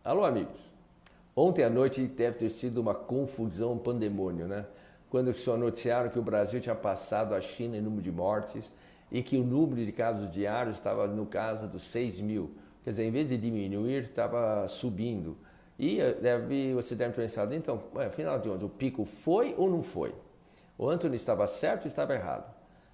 Alô, amigos. Ontem à noite deve ter sido uma confusão, um pandemônio, né? Quando só noticiaram que o Brasil tinha passado a China em número de mortes e que o número de casos diários estava no casa dos 6 mil. Quer dizer, em vez de diminuir, estava subindo. E você deve ter pensado, então, afinal de contas, o pico foi ou não foi? O Anthony estava certo ou estava errado?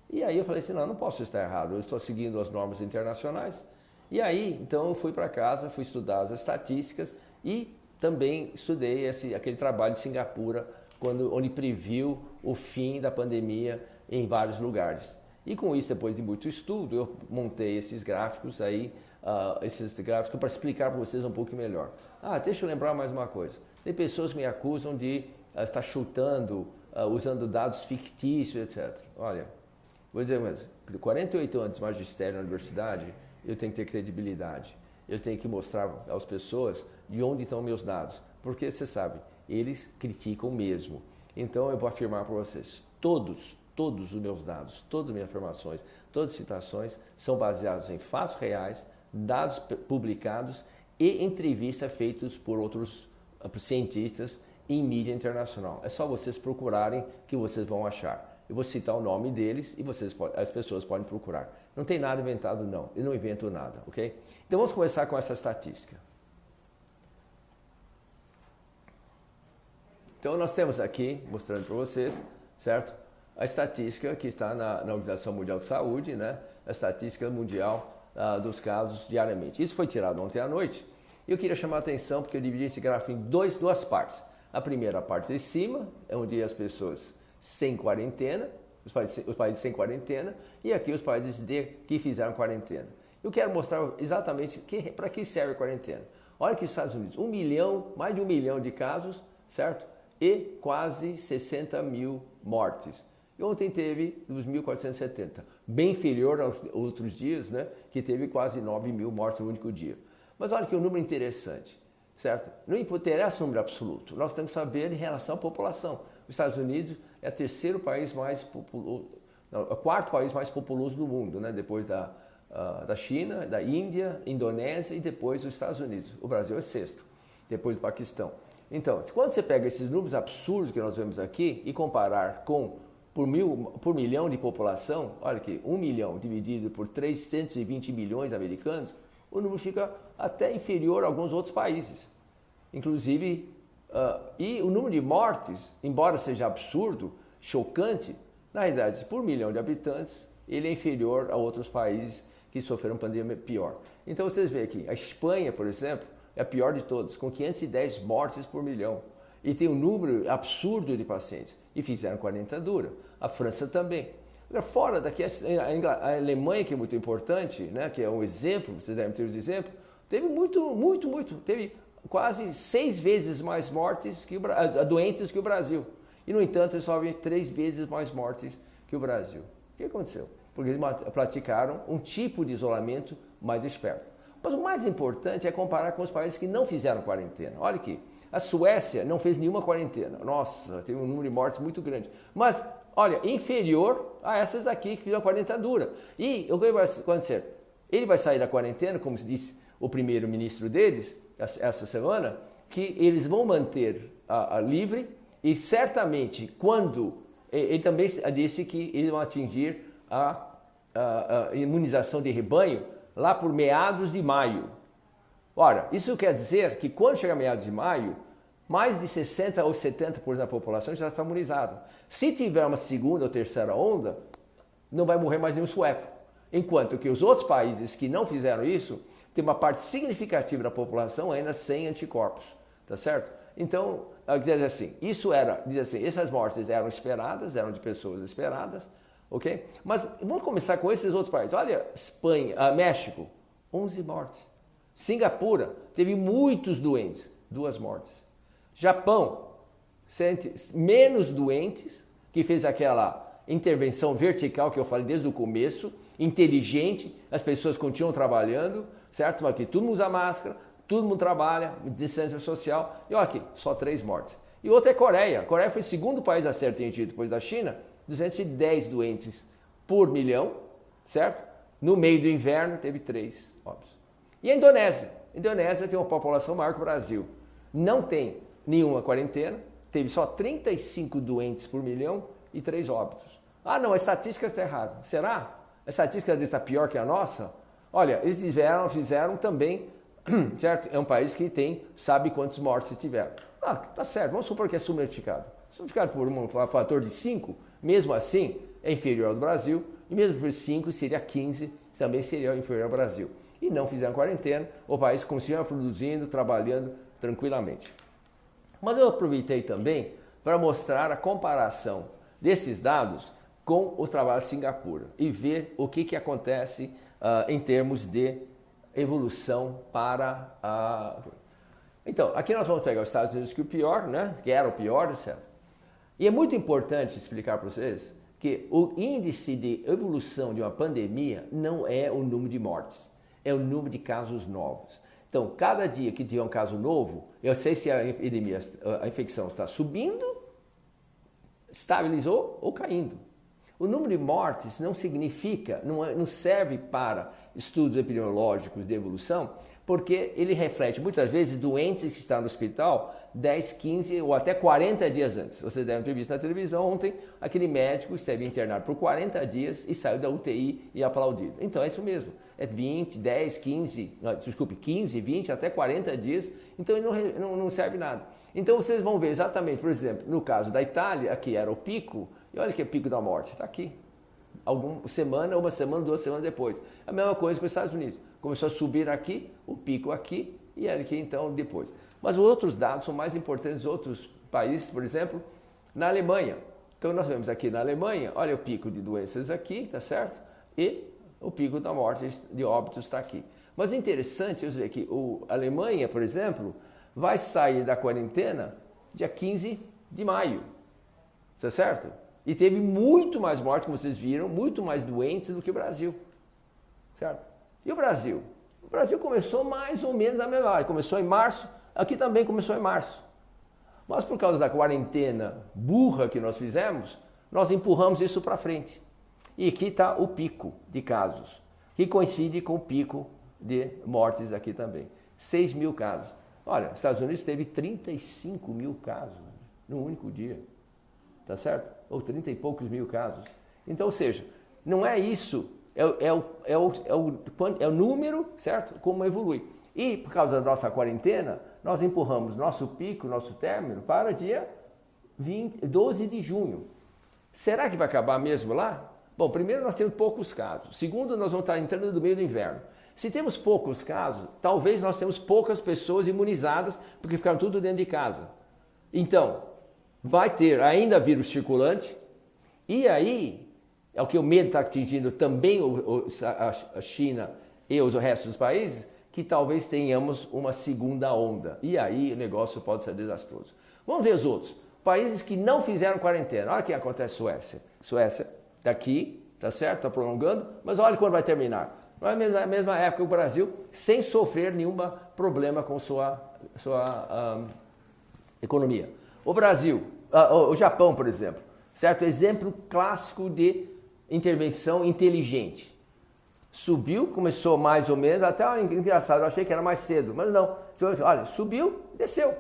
E aí eu falei assim, não posso estar errado, eu estou seguindo as normas internacionais. E aí, então, eu fui para casa, fui estudar as estatísticas e também estudei aquele trabalho de Singapura, onde previu o fim da pandemia em vários lugares. E com isso, depois de muito estudo, eu montei esses gráficos para explicar para vocês um pouco melhor. Deixa eu lembrar mais uma coisa. Tem pessoas que me acusam de estar chutando, usando dados fictícios, etc. Olha, vou dizer mais, 48 anos de magistério na universidade, eu tenho que ter credibilidade. Eu tenho que mostrar às pessoas de onde estão meus dados. Porque, você sabe, eles criticam mesmo. Então, eu vou afirmar para vocês, todos os meus dados, todas as minhas afirmações, todas as citações são baseados em fatos reais, dados publicados e entrevistas feitas por outros cientistas em mídia internacional. É só vocês procurarem que vocês vão achar. Eu vou citar o nome deles e as pessoas podem procurar. Não tem nada inventado, não. Eu não invento nada, ok? Então vamos começar com essa estatística. Então nós temos aqui, mostrando para vocês, certo? A estatística que está na Organização Mundial de Saúde, né? A estatística mundial dos casos diariamente. Isso foi tirado ontem à noite. E eu queria chamar a atenção porque eu dividi esse gráfico em duas partes. A primeira parte de cima, é onde as pessoas sem quarentena, os países sem quarentena, e aqui os países que fizeram quarentena. Eu quero mostrar exatamente para que serve a quarentena. Olha que os Estados Unidos, mais de 1 milhão de casos, certo? E quase 60 mil mortes. E ontem teve os 1.470, bem inferior aos outros dias, né? Que teve quase 9 mil mortes no único dia. Mas olha que um número interessante, certo? Não interessa o número absoluto, nós temos que saber em relação à população. Os Estados Unidos é o quarto país mais populoso do mundo, né? Depois da China, da Índia, Indonésia e depois os Estados Unidos. O Brasil é sexto, depois do Paquistão. Então, quando você pega esses números absurdos que nós vemos aqui e comparar por milhão de população, olha aqui, 1 milhão dividido por 320 milhões de americanos, o número fica até inferior a alguns outros países. Inclusive, e o número de mortes, embora seja absurdo, chocante, na realidade, por milhão de habitantes, ele é inferior a outros países que sofreram pandemia pior. Então vocês veem aqui, a Espanha, por exemplo, é a pior de todas, com 510 mortes por milhão. E tem um número absurdo de pacientes. E fizeram quarentena dura. A França também. Agora, fora daqui, a Alemanha, que é muito importante, né, que é um exemplo, vocês devem ter os exemplos, teve teve quase 6 vezes mais mortes doentes que o Brasil. E, no entanto, eles sofrem 3 vezes mais mortes que o Brasil. O que aconteceu? Porque eles praticaram um tipo de isolamento mais esperto. Mas o mais importante é comparar com os países que não fizeram quarentena. Olha aqui, a Suécia não fez nenhuma quarentena. Nossa, teve um número de mortes muito grande. Mas, olha, inferior a essas aqui que fizeram a quarentena dura. E o que vai acontecer? Ele vai sair da quarentena, como se disse o primeiro-ministro deles, essa semana, que eles vão manter a livre e certamente quando... Ele também disse que eles vão atingir a imunização de rebanho lá por meados de maio. Ora, isso quer dizer que quando chegar meados de maio, mais de 60% ou 70% da população já está imunizada. Se tiver uma segunda ou terceira onda, não vai morrer mais nenhum sueco. Enquanto que os outros países que não fizeram isso, tem uma parte significativa da população ainda sem anticorpos, tá certo? Então, diz assim, essas mortes eram esperadas, eram de pessoas esperadas, ok? Mas vamos começar com esses outros países. Olha, México, 11 mortes. Singapura, teve muitos doentes, 2 mortes. Japão, menos doentes, que fez aquela intervenção vertical que eu falei desde o começo, inteligente, as pessoas continuam trabalhando, certo? Aqui todo mundo usa máscara, todo mundo trabalha, distância social, e olha aqui, só 3 mortes. E outra é Coreia. A Coreia foi o segundo país a ser atingido depois da China, 210 doentes por milhão, certo? No meio do inverno teve 3 óbitos. E a Indonésia? Indonésia tem uma população maior que o Brasil. Não tem nenhuma quarentena, teve só 35 doentes por milhão e 3 óbitos. Ah, não, a estatística está errada. Será? A estatística deles está pior que a nossa? Olha, eles fizeram também, certo? É um país que sabe quantos mortos tiveram. Ah, tá certo, vamos supor que é subnotificado. Subnotificado por um fator de 5, mesmo assim, é inferior ao do Brasil, e mesmo por 5 seria 15, também seria inferior ao Brasil. E não fizeram quarentena, o país continua produzindo, trabalhando tranquilamente. Mas eu aproveitei também para mostrar a comparação desses dados com os trabalhos de Singapura e ver o que acontece em termos de evolução para a... Então, aqui nós vamos pegar os Estados Unidos, que é o pior, né? Que era o pior, certo? E é muito importante explicar para vocês que o índice de evolução de uma pandemia não é o número de mortes, é o número de casos novos. Então, cada dia que tiver um caso novo, eu sei se a epidemia, a infecção está subindo, estabilizou ou caindo. O número de mortes não significa, não serve para estudos epidemiológicos de evolução, porque ele reflete muitas vezes doentes que estão no hospital 10, 15 ou até 40 dias antes. Vocês devem ter visto na televisão ontem, aquele médico esteve internado por 40 dias e saiu da UTI e aplaudido. Então é isso mesmo, é 20, 10, 15, 15, 20, até 40 dias, então ele não serve nada. Então vocês vão ver exatamente, por exemplo, no caso da Itália, aqui era o pico, e olha que é o pico da morte, está aqui. Uma semana, 2 semanas depois. A mesma coisa com os Estados Unidos. Começou a subir aqui, o pico aqui e aqui então depois. Mas os outros dados são mais importantes, outros países, por exemplo, na Alemanha. Então nós vemos aqui na Alemanha, olha o pico de doenças aqui, tá certo? E o pico da morte de óbitos está aqui. Mas é interessante você ver que a Alemanha, por exemplo, vai sair da quarentena dia 15 de maio, tá certo? E teve muito mais mortes, como vocês viram, muito mais doentes do que o Brasil, certo? E o Brasil? O Brasil começou mais ou menos da mesma hora, começou em março, aqui também começou em março. Mas por causa da quarentena burra que nós fizemos, nós empurramos isso para frente. E aqui está o pico de casos, que coincide com o pico de mortes aqui também. 6 mil casos. Olha, os Estados Unidos teve 35 mil casos num único dia, tá certo? Ou 30 e poucos mil casos. Então, ou seja, não é isso, é o número, certo? Como evolui. E por causa da nossa quarentena, nós empurramos nosso pico, nosso término, para dia 12 de junho. Será que vai acabar mesmo lá? Bom, primeiro nós temos poucos casos. Segundo, nós vamos estar entrando no meio do inverno. Se temos poucos casos, talvez nós temos poucas pessoas imunizadas, porque ficaram tudo dentro de casa. Então, vai ter ainda vírus circulante, e aí, é o que o medo está atingindo também a China e os restos dos países, que talvez tenhamos uma segunda onda. E aí o negócio pode ser desastroso. Vamos ver os outros. Países que não fizeram quarentena. Olha o que acontece na Suécia. Suécia está aqui, tá certo? Está prolongando, mas olha quando vai terminar. Não é a mesma época que o Brasil, sem sofrer nenhum problema com sua economia. O Brasil, o Japão, por exemplo, certo? Exemplo clássico de intervenção inteligente. Subiu, começou mais ou menos, até engraçado, eu achei que era mais cedo, mas não. Olha, subiu, desceu.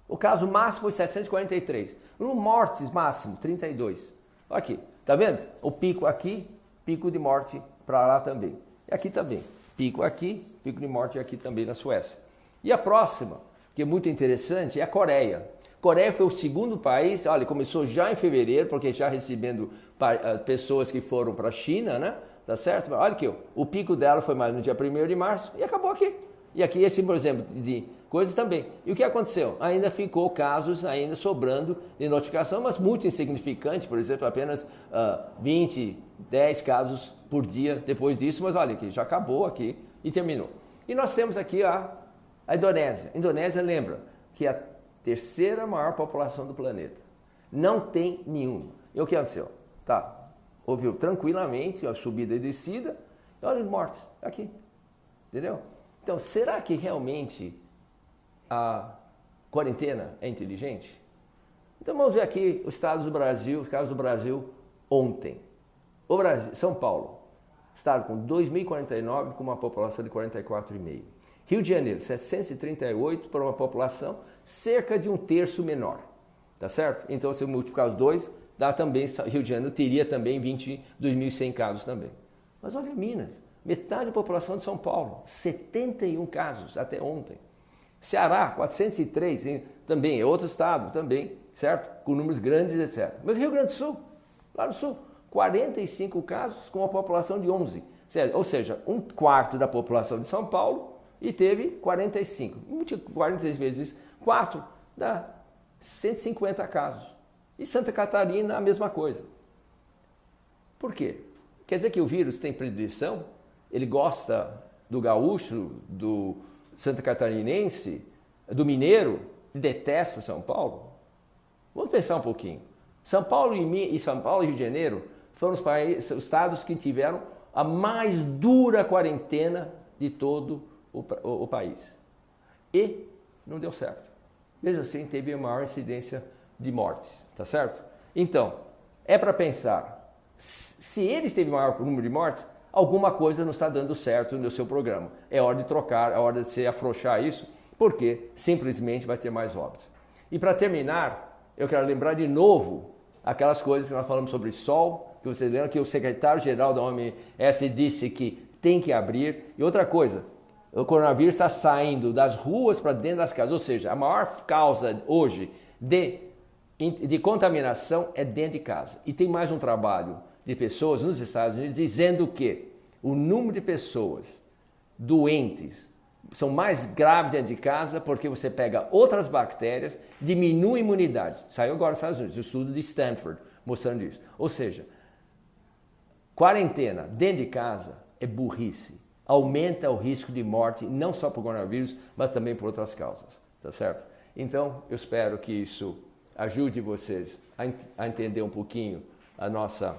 O caso máximo foi 743. No mortes máximo, 32. Olha aqui, tá vendo? O pico aqui, pico de morte para lá também. E aqui também. Pico aqui, pico de morte aqui também na Suécia. E a próxima, que é muito interessante, é a Coreia. Coreia foi o segundo país, olha, começou já em fevereiro, porque já recebendo pessoas que foram para a China, né? Tá certo? Olha aqui, o pico dela foi mais no dia 1º de março e acabou aqui. E aqui esse, por exemplo, de coisas também. E o que aconteceu? Ainda ficou casos ainda sobrando de notificação, mas muito insignificante, por exemplo, apenas 20, 10 casos por dia depois disso, mas olha aqui, já acabou aqui e terminou. E nós temos aqui a Indonésia. A Indonésia, lembra, que é a terceira maior população do planeta. Não tem nenhuma. E o que aconteceu? Tá, ouviu tranquilamente a subida e descida, e olha os mortes, aqui, entendeu? Então, será que realmente a quarentena é inteligente? Então vamos ver aqui os casos do Brasil ontem. O Brasil, São Paulo, estado com 2.049 com uma população de 44,5. Rio de Janeiro, 738 para uma população cerca de 1/3 menor, tá certo? Então, se eu multiplicar os dois, dá também, Rio de Janeiro teria também 22.100 casos também. Mas olha Minas, metade da população de São Paulo, 71 casos até ontem. Ceará, 403, também é outro estado também, certo? Com números grandes, etc. Mas Rio Grande do Sul, lá no sul, 45 casos com uma população de 11. Ou seja, 1/4 da população de São Paulo e teve 45. 46 vezes 4 dá 150 casos. E Santa Catarina, a mesma coisa. Por quê? Quer dizer que o vírus tem predileção? Ele gosta do gaúcho, do santa catarinense, do mineiro, detesta São Paulo? Vamos pensar um pouquinho. São Paulo e Rio de Janeiro foram os estados que tiveram a mais dura quarentena de todo o país. E não deu certo. Mesmo assim, teve a maior incidência de mortes, tá certo? Então, é para pensar, se eles teve maior número de mortes, alguma coisa não está dando certo no seu programa. É hora de trocar, é hora de você afrouxar isso, porque simplesmente vai ter mais óbitos. E para terminar, eu quero lembrar de novo aquelas coisas que nós falamos sobre sol, que vocês lembram que o secretário-geral da OMS disse que tem que abrir. E outra coisa, o coronavírus está saindo das ruas para dentro das casas, ou seja, a maior causa hoje de contaminação é dentro de casa. E tem mais um trabalho de pessoas nos Estados Unidos dizendo que o número de pessoas doentes são mais graves dentro de casa porque você pega outras bactérias, diminui a imunidade. Saiu agora nos Estados Unidos, o estudo de Stanford mostrando isso. Ou seja, quarentena dentro de casa é burrice. Aumenta o risco de morte não só por coronavírus, mas também por outras causas. Tá certo? Então, eu espero que isso ajude vocês a entender um pouquinho a nossa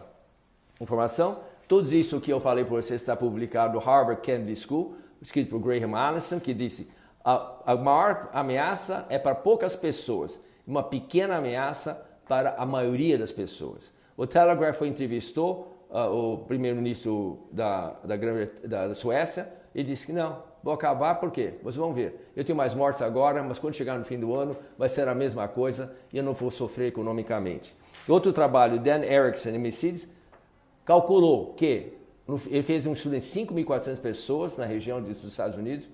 informação. Tudo isso que eu falei para vocês está publicado no Harvard Kennedy School, escrito por Graham Allison, que disse a maior ameaça é para poucas pessoas, uma pequena ameaça para a maioria das pessoas. O Telegraph entrevistou o primeiro-ministro da Suécia e disse que não, vou acabar por quê? Vocês vão ver, eu tenho mais mortes agora, mas quando chegar no fim do ano vai ser a mesma coisa e eu não vou sofrer economicamente. Outro trabalho, Dan Erickson e Mercedes, calculou que ele fez um estudo em 5.400 pessoas na região dos Estados Unidos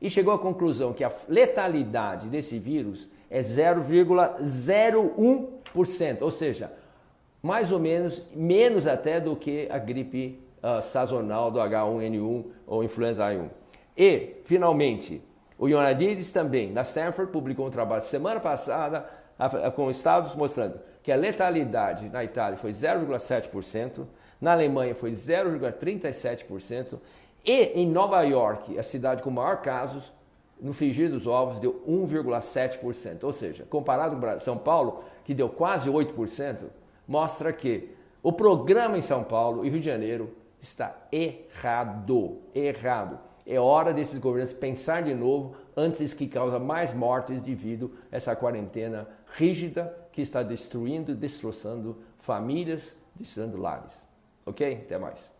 e chegou à conclusão que a letalidade desse vírus é 0,01%, ou seja, mais ou menos até do que a gripe sazonal do H1N1 ou influenza A1. E, finalmente, o Ioannidis também, na Stanford, publicou um trabalho semana passada com estados mostrando que a letalidade na Itália foi 0,7%, na Alemanha foi 0,37% e em Nova York, a cidade com maior casos, no frigir dos ovos deu 1,7%. Ou seja, comparado com São Paulo, que deu quase 8%, mostra que o programa em São Paulo e Rio de Janeiro está errado. É hora desses governos pensar de novo antes que cause mais mortes devido a essa quarentena rígida que está destroçando famílias, destruindo lares. Ok? Até mais.